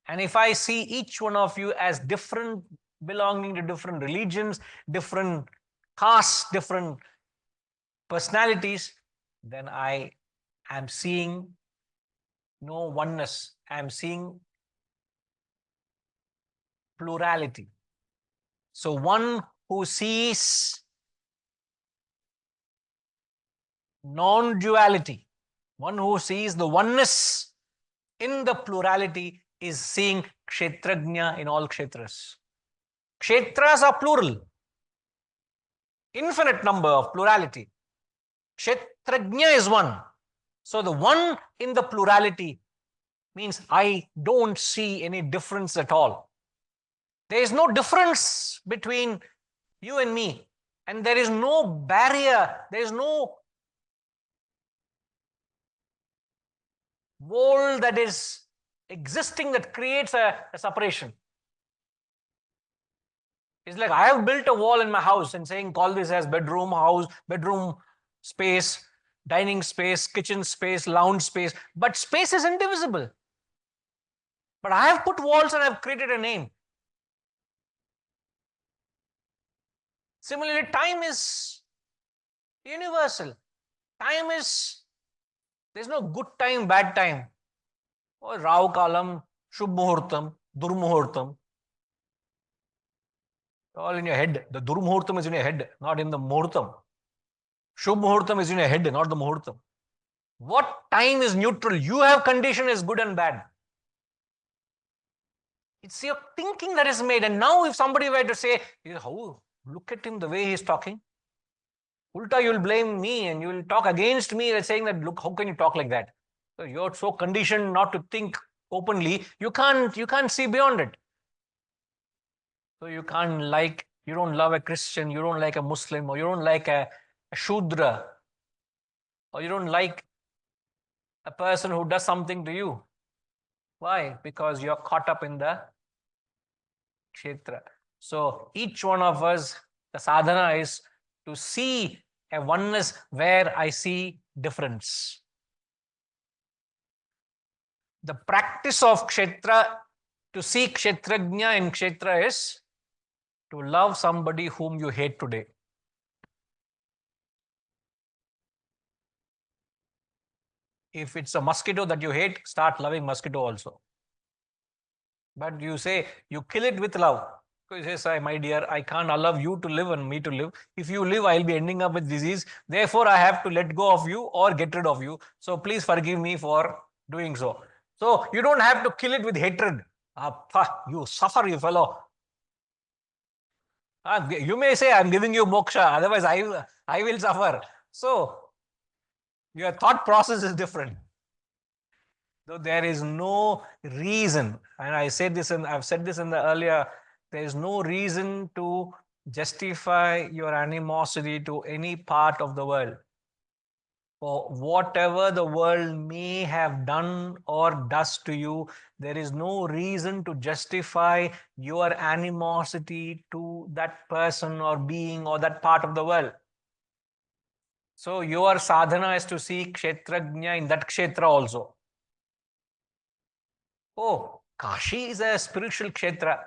and if I see each one of you as different, belonging to different religions, different castes, different personalities, then I am seeing no oneness. I am seeing plurality. So one who sees non-duality, one who sees the oneness in the plurality is seeing Kshetrajna in all Kshetras. Kshetras are plural, infinite number of plurality. Kshetrajna is one. So the one in the plurality means I don't see any difference at all. There is no difference between you and me, and there is no barrier, there is no wall that is existing that creates a separation. It's like I have built a wall in my house and saying, call this as bedroom, house, bedroom space, dining space, kitchen space, lounge space, but space is indivisible. But I have put walls and I have created a name. Similarly, time is universal. Time is, there's no good time, bad time. Or Rao Kalam, Shubh Muhurtam, Dur Muhurtam. All in your head. The Dur Muhurtam is in your head, not in the Muhurtam. Shubh Muhurtam is in your head, not the Muhurtam. What time is neutral? You have condition as good and bad. It's your thinking that is made. And now if somebody were to say, how, look at him, the way he is talking. Ulta, you will blame me and you will talk against me saying that, look, how can you talk like that? So you're so conditioned not to think openly, you can't see beyond it. So you don't love a Christian, you don't like a Muslim, or you don't like a Shudra, or you don't like a person who does something to you. Why? Because you're caught up in the Kshetra. So each one of us, the sadhana is to see a oneness where I see difference. The practice of Kshetra, to see Kshetrajna in Kshetra is to love somebody whom you hate today. If it's a mosquito that you hate, start loving mosquito also. But you say you kill it with love. So he says, my dear, I can't allow you to live and me to live. If you live, I'll be ending up with disease. Therefore, I have to let go of you or get rid of you. So please forgive me for doing so. So you don't have to kill it with hatred. You suffer, you fellow. You may say, I'm giving you moksha, otherwise I will suffer. So your thought process is different. So there is no reason, and I've said this in the earlier, there is no reason to justify your animosity to any part of the world. For whatever the world may have done or does to you, there is no reason to justify your animosity to that person or being or that part of the world. So your sadhana is to see kshetrajna in that kshetra also. Oh, Kashi is a spiritual kshetra.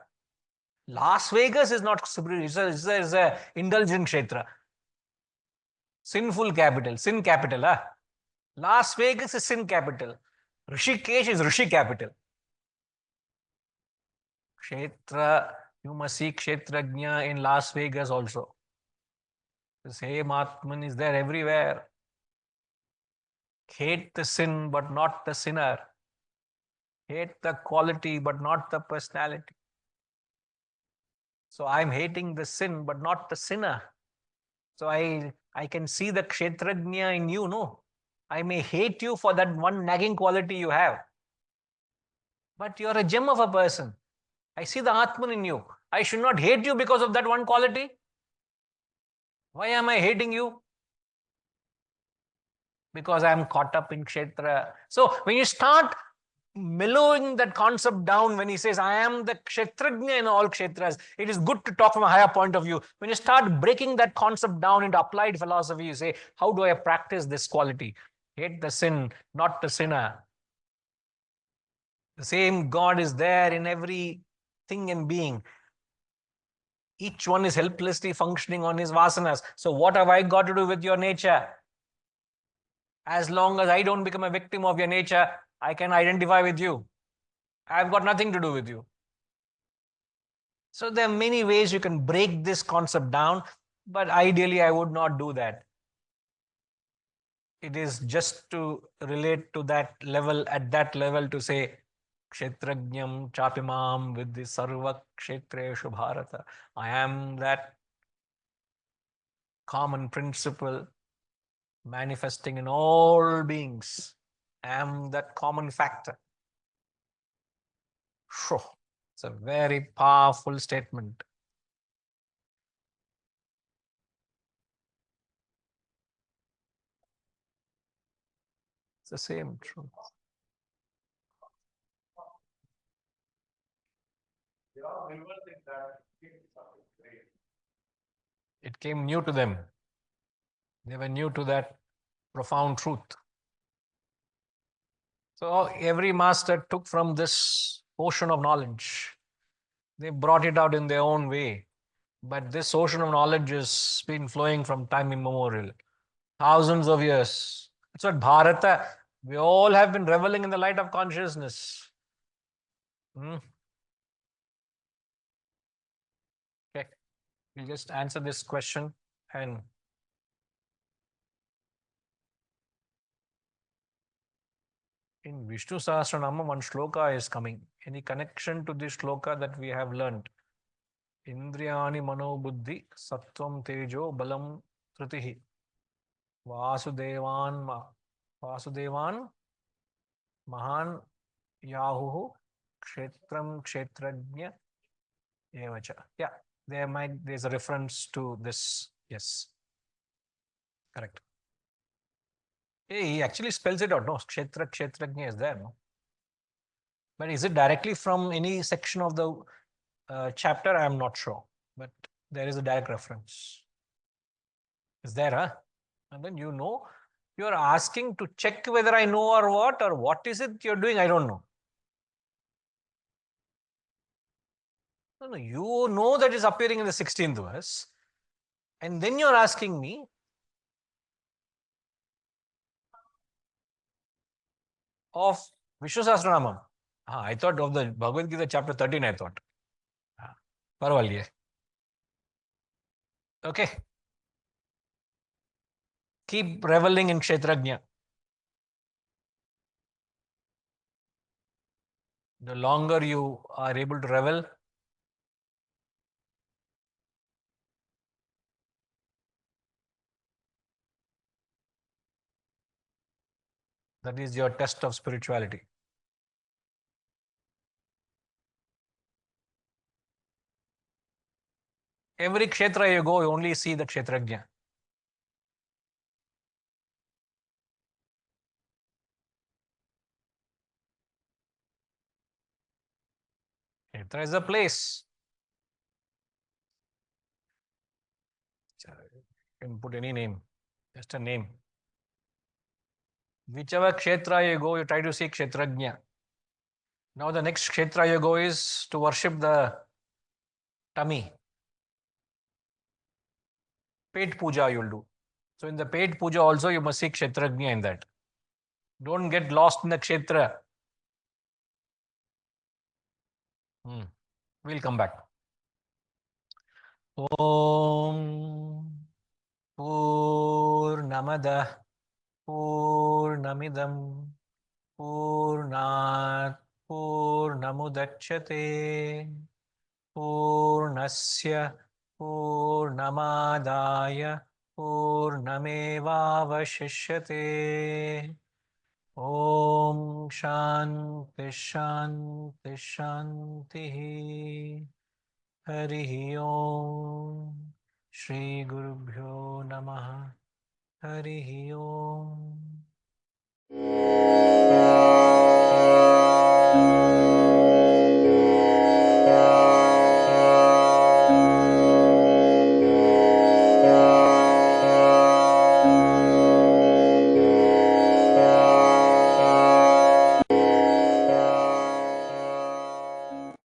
Las Vegas is not spiritual, it's a indulgent kshetra. Sinful capital, sin capital. Las Vegas is sin capital. Rishikesh is Rishi capital. Kshetra, you must see kshetrajna in Las Vegas also. The same Atman is there everywhere. Hate the sin, but not the sinner. Hate the quality, but not the personality. So I'm hating the sin, but not the sinner. So I can see the kshetrajna in you, no? I may hate you for that one nagging quality you have. But you're a gem of a person. I see the Atman in you. I should not hate you because of that one quality. Why am I hating you? Because I am caught up in kshetra. So when you start mellowing that concept down, when he says, I am the kshetrajna in all kshetras, it is good to talk from a higher point of view. When you start breaking that concept down into applied philosophy, you say, how do I practice this quality? Hate the sin, not the sinner. The same God is there in every thing and being. Each one is helplessly functioning on his vasanas. So what have I got to do with your nature? As long as I don't become a victim of your nature, I can identify with you. I've got nothing to do with you. So there are many ways you can break this concept down, but ideally I would not do that. It is just to relate to that level, at that level to say, Kshetrajnam chapimam vidhi sarva kshetreshu bharata. I am that common principle manifesting in all beings. I am that common factor. Sure. It's a very powerful statement. It's the same truth. It came new to them. They were new to that profound truth. So every master took from this ocean of knowledge. They brought it out in their own way. But this ocean of knowledge has been flowing from time immemorial. Thousands of years. That's what Bharata, we all have been reveling in the light of consciousness. Okay. We'll just answer this question and in Vishnu Sahasranama, one shloka is coming. Any connection to this shloka that we have learned? Indriyani mano buddhi sattvam tejo balam tritihi Vasudevan mahan yahuhu kshetram kshetrajna evacha. Yeah, there's a reference to this. Yes, correct. Hey, he actually spells it out. No, kshetrajna is there. No, but is it directly from any section of the chapter? I am not sure, but there is a direct reference. Is there, huh? And then you're asking to check whether I know or what is it you're doing? I don't know. No, you know that is appearing in the 16th verse. And then you're asking me, of Vishnu Sahasranamam. I thought of the Bhagavad Gita chapter 13, I thought. Parvalye. Okay. Keep reveling in Kshetrajna. The longer you are able to revel, that is your test of spirituality. Every kshetra you go, you only see the kshetrajna. Kshetra is a place. You can put any name, just a name. Whichever kshetra you go, you try to see kshetrajna. Now the next kshetra you go is to worship the tummy. Pet puja you'll do. So in the pet puja also you must see kshetrajna in that. Don't get lost in the kshetra. We'll come back. Om Purnamadah Purnamidam Purnat Purnamudachyate Purnasya Purnamadaya Purnamevavashishyate. Om Shanti Shanti Shanti. Harihi Om. Shri Gurubhyo Namaha. Harihi Om.